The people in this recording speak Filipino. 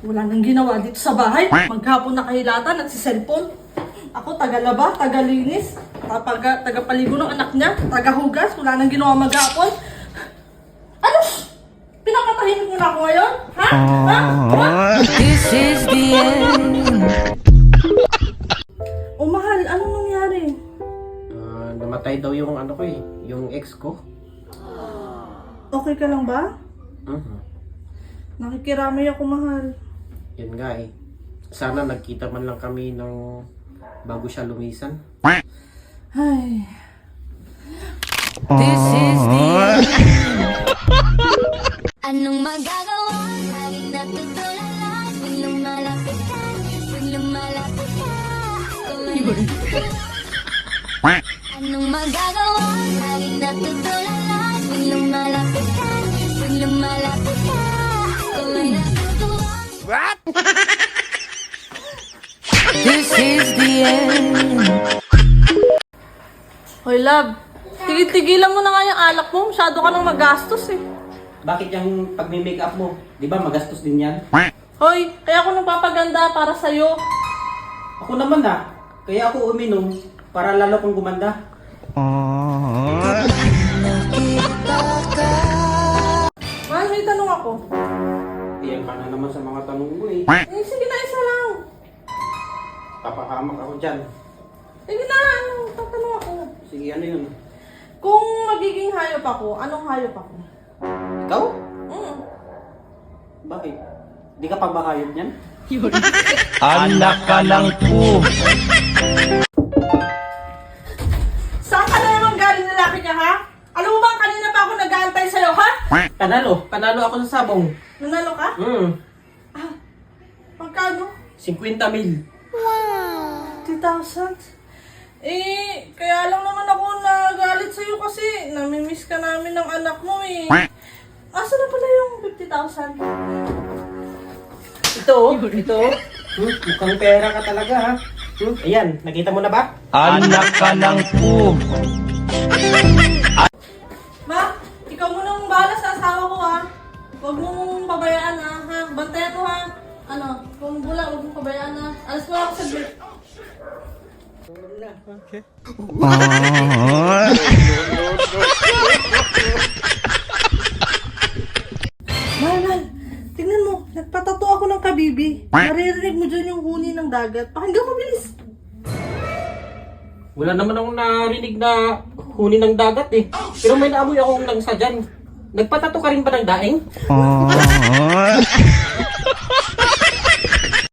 Wala nang ginawa dito sa bahay. Maghapon na kahilatan at si cellphone. Ako, tagalaba, tagalinis, tagapaligo ng anak niya, tagahugas, wala nang ginawa maghapon. Ano? Pinapatahimik mo na ako ngayon? Ha? This is the end. O mahal, anong nangyari? Namatay daw yung ano ko yung ex ko. Okay ka lang ba? Nakikiramay ako, mahal. Yun nga Sana nagkita man lang kami ng bago siya lumisan. Ay. This is the end. Anong magagawa? Laging natutulala. Tuwing lumalapit ka, tuwing lumalapit ka. Anong magagawa? Laging natutulala. Tuwing lumalapit ka, tuwing lumalapit ka. Kung may natutuwa. This is the end. Hoy, love. Tigil-tigilan mo na nga yung alak mo. Masyado ka nang magastos eh. Bakit yung pagme-make up mo? Di ba magastos din yan? Hoy, kaya ako nagpapaganda para sa'yo. Ako naman kaya ako uminom para lalo kong gumanda. Mahal, may tanong ako. Iyan ka na naman sa mga tanong mo Eh, sige na, isa lang. Papahamak ako dyan. Sige na, tatanong ako. Sige, ano yun? Kung magiging hayop ako, anong hayop ako? Ikaw? Mm. Bakit? Di ka pa ba hayop niyan? Anak ka ng po. Saan ka na naman galing lalaki niya, ha? Alam mo ba, kanina pa ako nag-aantay sa'yo, ha? Panalo ako sa sabong. Nanalo ka? Magkano? 50,000. 50,000? Eh, kaya lang naman ako nagalit sa'yo kasi namimiss ka namin ng anak mo eh. Asa na pala yung 50,000? Ito. Mukhang pera ka talaga ha. Ayan, nakita mo na ba? Anak ka ng po. Ma, ikaw munang bahala sa asawa ko ha. Huwag mong pabayaan ha. Bantayan mo ha. Ano, kung bula, huwag mong pabayaan ha. Alas mo ako saglit. Mahal, tingnan mo, nagpatato ako ng kabibi. Naririnig mo dyan yung huni ng dagat. Pakinggan mo, bilis. Wala naman akong narinig na huni ng dagat Pero may naamoy akong langsa dyan. Nagpatato ka rin ba ng daing?